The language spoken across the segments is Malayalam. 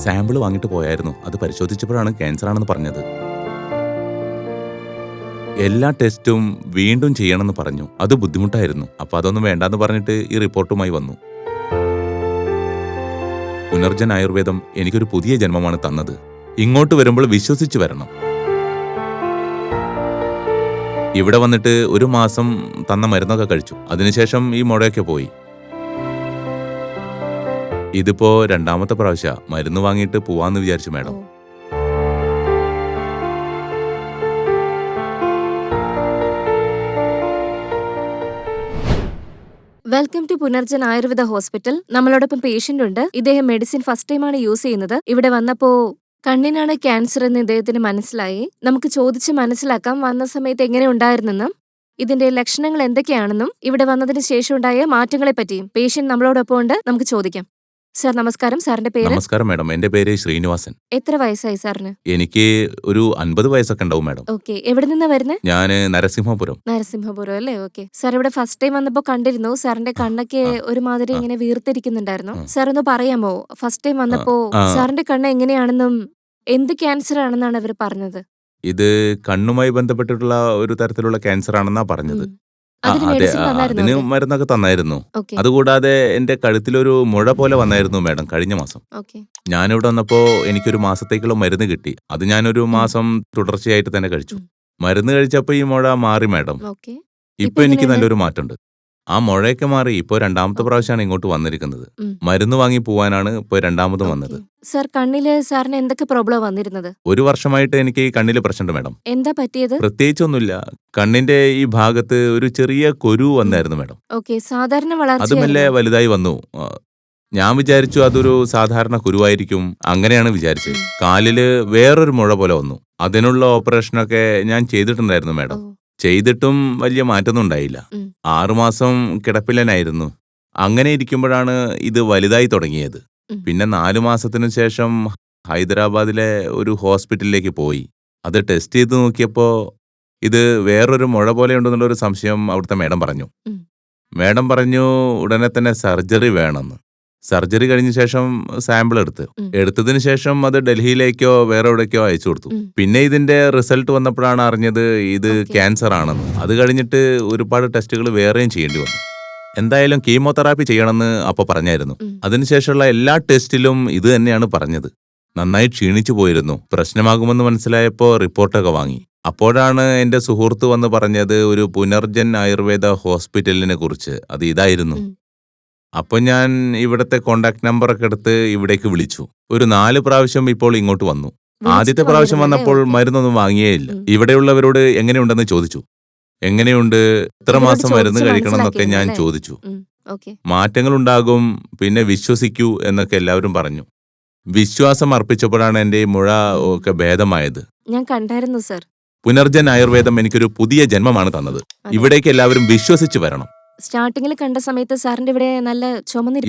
സാമ്പിൾ വാങ്ങിട്ട് പോയായിരുന്നു. അത് പരിശോധിച്ചപ്പോഴാണ് ക്യാൻസർ ആണെന്ന് പറഞ്ഞത്. എല്ലാ ടെസ്റ്റും വീണ്ടും ചെയ്യണമെന്ന് പറഞ്ഞു. അത് ബുദ്ധിമുട്ടായിരുന്നു. അപ്പൊ അതൊന്നും വേണ്ടാന്ന് പറഞ്ഞിട്ട് ഈ റിപ്പോർട്ടുമായി വന്നു. പുനർജൻ ആയുർവേദം എനിക്കൊരു പുതിയ ജന്മമാണ് തന്നത്. ഇങ്ങോട്ട് വരുമ്പോൾ വിശ്വസിച്ചു വരണം. ഇവിടെ വന്നിട്ട് ഒരു മാസം തന്ന മരുന്നൊക്കെ കഴിച്ചു. അതിനുശേഷം ഈ മുഴയൊക്കെ പോയി. ഇതിപ്പോ രണ്ടാമത്തെ പ്രാവശ്യ മരുന്ന് വാങ്ങിയിട്ട് പോവാന്ന് വിചാരിച്ചു madam. Welcome to Punarjan Ayurveda hospital. നമ്മളോടൊപ്പം പേഷ്യന്റ് ഉണ്ട്. ഇദ്ദേഹം മെഡിസിൻ ഫസ്റ്റ് ടൈമാണ് യൂസ് ചെയ്യുന്നത്. ഇവിടെ വന്നപ്പോ കണ്ണിനാണ് ക്യാൻസർ എന്ന് ഇദ്ദേഹത്തിന് മനസ്സിലായി. നമുക്ക് ചോദിച്ച് മനസ്സിലാക്കാം വന്ന സമയത്ത് എങ്ങനെ ഉണ്ടായിരുന്നെന്നും ഇതിന്റെ ലക്ഷണങ്ങൾ എന്തൊക്കെയാണെന്നും ഇവിടെ വന്നതിന് ശേഷം ഉണ്ടായ മാറ്റങ്ങളെ പറ്റിയും പേഷ്യന്റ് നമ്മളോടൊപ്പം ഉണ്ട്. നമുക്ക് ചോദിക്കാം. സാർ നമസ്കാരം. സാറിന്റെ പേര്? നമസ്കാരം മാഡം, എന്റെ പേര് ശ്രീനിവാസൻ. എത്ര വയസ്സായി സാറിന്? എനിക്ക് ഒരു 50 വയസ്സൊക്കെ ഉണ്ടാവും മാഡം. ഓക്കെ, എവിടെ നിന്നാ വരുന്നത്? ഞാൻ നരസിംഹപുരം. നരസിംഹപുരം അല്ലേ? ഓക്കെ സാർ, ഇവിടെ ഫസ്റ്റ് ടൈം വന്നപ്പോ കണ്ടിരുന്നു സാറിന്റെ കണ്ണൊക്കെ ഒരുമാതിരി ഇങ്ങനെ വീർത്തിരിക്കുന്നുണ്ടായിരുന്നു. സാർ ഒന്ന് പറയാമോ, ഫസ്റ്റ് ടൈം വന്നപ്പോ സാറിന്റെ കണ്ണ് എങ്ങനെയാണെന്നും എന്ത് ക്യാൻസർ ആണെന്നാണ് അവർ പറഞ്ഞത്? ഇത് കണ്ണുമായി ബന്ധപ്പെട്ടിട്ടുള്ള ഒരു തരത്തിലുള്ള ക്യാൻസർ ആണെന്നാ പറഞ്ഞത്. അതിന് അതെ, മെഡിസിൻ അതിന് തന്നായിരുന്നോ? മരുന്നൊക്കെ തന്നായിരുന്നു. ഓക്കെ അതുകൂടാതെ എന്റെ കഴുത്തിലൊരു മുഴ പോലെ വന്നായിരുന്നു മാഡം കഴിഞ്ഞ മാസം. ഓക്കെ ഞാനിവിടെ വന്നപ്പോ എനിക്കൊരു മാസത്തേക്കുള്ള മരുന്ന് കിട്ടി. അത് ഞാനൊരു മാസം തുടർച്ചയായിട്ട് തന്നെ കഴിച്ചു. മരുന്ന് കഴിച്ചപ്പോ ഈ മുഴ മാറി മാഡം. ഓക്കെ ഇപ്പൊ എനിക്ക് നല്ലൊരു മാറ്റമുണ്ട്. ആ മുഴയൊക്കെ മാറി. ഇപ്പൊ രണ്ടാമത്തെ പ്രാവശ്യമാണ് ഇങ്ങോട്ട് വന്നിരിക്കുന്നത്. മരുന്ന് വാങ്ങി പോവാനാണ് ഇപ്പൊ രണ്ടാമതും വന്നത്. സാർ, കണ്ണില് സാറിന് എന്തൊക്കെ പ്രോബ്ലം വന്നിരുന്നത്? ഒരു വർഷമായിട്ട് എനിക്ക് കണ്ണില് പ്രശ്നമുണ്ട് മാഡം. എന്താ പറ്റിയത്? പ്രത്യേകിച്ചൊന്നുമില്ല. കണ്ണിന്റെ ഈ ഭാഗത്ത് ഒരു ചെറിയ കൊരു വന്നായിരുന്നു മാഡം. ഓക്കെ, സാധാരണ അത് മെല്ലെ വളർച്ച വലുതായി വന്നു. ഞാൻ വിചാരിച്ചു അതൊരു സാധാരണ കുരുവായിരിക്കും. അങ്ങനെയാണ് വിചാരിച്ചത്. കാലില് വേറൊരു മുഴ പോലെ വന്നു. അതിനുള്ള ഓപ്പറേഷനൊക്കെ ഞാൻ ചെയ്തിട്ടുണ്ടായിരുന്നു മാഡം. ചെയ്തിട്ടും വലിയ മാറ്റമൊന്നും ഉണ്ടായില്ല. 6 മാസം കിടപ്പിലനായിരുന്നു. അങ്ങനെ ഇരിക്കുമ്പോഴാണ് ഇത് വലുതായി തുടങ്ങിയത്. പിന്നെ 4 മാസത്തിനു ശേഷം ഹൈദരാബാദിലെ ഒരു ഹോസ്പിറ്റലിലേക്ക് പോയി. അത് ടെസ്റ്റ് ചെയ്ത് നോക്കിയപ്പോ ഇത് വേറൊരു മുഴ പോലെ ഉണ്ടെന്നുള്ള ഒരു സംശയം അവിടുത്തെ മേഡം പറഞ്ഞു. മേഡം പറഞ്ഞു ഉടനെ തന്നെ സർജറി വേണമെന്ന്. സർജറി കഴിഞ്ഞ ശേഷം സാമ്പിൾ എടുത്തതിന് ശേഷം അത് ഡൽഹിയിലേക്കോ വേറെ എവിടേക്കോ അയച്ചു കൊടുത്തു. പിന്നെ ഇതിന്റെ റിസൾട്ട് വന്നപ്പോഴാണ് അറിഞ്ഞത് ഇത് ക്യാൻസർ ആണെന്ന്. അത് കഴിഞ്ഞിട്ട് ഒരുപാട് ടെസ്റ്റുകൾ വേറെയും ചെയ്യേണ്ടി വന്നു. എന്തായാലും കീമോതെറാപ്പി ചെയ്യണമെന്ന് അപ്പൊ പറഞ്ഞായിരുന്നു. അതിനുശേഷമുള്ള എല്ലാ ടെസ്റ്റിലും ഇത് തന്നെയാണ് പറഞ്ഞത്. നന്നായി ക്ഷീണിച്ചു പോയിരുന്നു. പ്രശ്നമാകുമെന്ന് മനസ്സിലായപ്പോ റിപ്പോർട്ടൊക്കെ വാങ്ങി. അപ്പോഴാണ് എന്റെ സുഹൃത്ത് വന്ന് പറഞ്ഞത് ഒരു പുനർജൻ ആയുർവേദ ഹോസ്പിറ്റലിനെ കുറിച്ച്. അത് ഇതായിരുന്നു. അപ്പൊ ഞാൻ ഇവിടത്തെ കോണ്ടാക്ട് നമ്പറൊക്കെ എടുത്ത് ഇവിടേക്ക് വിളിച്ചു. ഒരു 4 പ്രാവശ്യം ഇപ്പോൾ ഇങ്ങോട്ട് വന്നു. ആദ്യത്തെ പ്രാവശ്യം വന്നപ്പോൾ മരുന്നൊന്നും വാങ്ങിയേയില്ല. ഇവിടെയുള്ളവരോട് എങ്ങനെയുണ്ടെന്ന് ചോദിച്ചു. എങ്ങനെയുണ്ട്, എത്ര മാസം മരുന്ന് കഴിക്കണം എന്നൊക്കെ ഞാൻ ചോദിച്ചു. മാറ്റങ്ങളുണ്ടാകും, പിന്നെ വിശ്വസിക്കൂ എന്നൊക്കെ എല്ലാവരും പറഞ്ഞു. വിശ്വാസം അർപ്പിച്ചപ്പോഴാണ് എന്റെ മുഴ ഒക്കെ ഭേദമായത്. ഞാൻ കണ്ടായിരുന്നു സർ. പുനർജൻ ആയുർവേദം എനിക്കൊരു പുതിയ ജന്മമാണ് തന്നത്. ഇവിടേക്ക് എല്ലാവരും വിശ്വസിച്ചു വരണം. സ്റ്റാർട്ടിങ്ങിൽ കണ്ട സമയത്ത് സാറിന്റെ ഇവിടെ നല്ല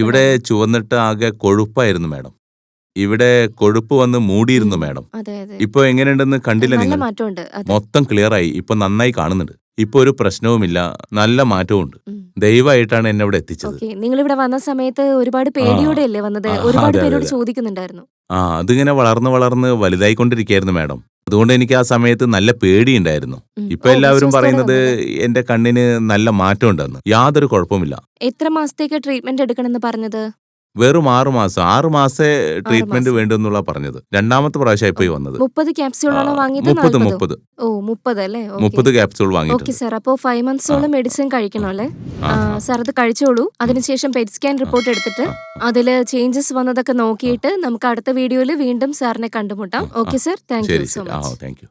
ഇവിടെ ചുവന്നിട്ട് ആകെ കൊഴുപ്പായിരുന്നു മാഡം. ഇവിടെ കൊഴുപ്പ് വന്ന് മൂടിയിരുന്നു മാഡം. ഇപ്പൊ എങ്ങനെയുണ്ടെന്ന് കണ്ടില്ല നിങ്ങൾ? മൊത്തം ക്ലിയർ ആയി. ഇപ്പൊ നന്നായി കാണുന്നുണ്ട്. ഇപ്പൊ ഒരു പ്രശ്നവുമില്ല, നല്ല മാറ്റവും ഉണ്ട്. ദയവായിട്ടാണ് എന്നെ ഇവിടെ എത്തിച്ചത്. നിങ്ങൾ ഇവിടെ വന്ന സമയത്ത് ഒരുപാട് പേടിയോടെ അല്ലേ വന്നത്? ഒരുപാട് പേരോട് ചോദിക്കുന്നുണ്ടായിരുന്നു. അതിങ്ങനെ വളർന്ന് വളർന്ന് വലുതായിക്കൊണ്ടിരിക്കുകയായിരുന്നു മാഡം. അതുകൊണ്ട് എനിക്ക് ആ സമയത്ത് നല്ല പേടിയുണ്ടായിരുന്നു. ഇപ്പൊ എല്ലാവരും പറയുന്നത് എന്റെ കണ്ണിന് നല്ല മാറ്റം ഉണ്ടെന്ന്. യാതൊരു കുഴപ്പമില്ല. എത്ര മാസത്തേക്ക് ട്രീറ്റ്മെന്റ് എടുക്കണമെന്ന് പറഞ്ഞത്? വെറും 6 മാസം. 6 മാസേ ട്രീറ്റ്മെന്റ് വേണ്ടെന്നുള്ള പറഞ്ഞത്. രണ്ടാമത്തെ പ്രാവശ്യമായി പോയി വന്നത്. 30 ക്യാപ്സ്യൂളാണോ വാങ്ങിയത്? 30 30 അല്ലേ? 30 ക്യാപ്സ്യൂൾ വാങ്ങി. ഓക്കെ സാർ, അപ്പോ 5 മന്ത്സോളം മെഡിസിൻ കഴിക്കണം അല്ലേ? സാർ അത് കഴിച്ചോളൂ. അതിനുശേഷം പെറ്റ് സ്കാൻ റിപ്പോർട്ട് എടുത്തിട്ട് അതില് ചേഞ്ചസ് വന്നതൊക്കെ നോക്കിയിട്ട് നമുക്ക് അടുത്ത വീഡിയോയിൽ വീണ്ടും സാറിനെ കണ്ടുമുട്ടാം. Okay sir, thank you so much.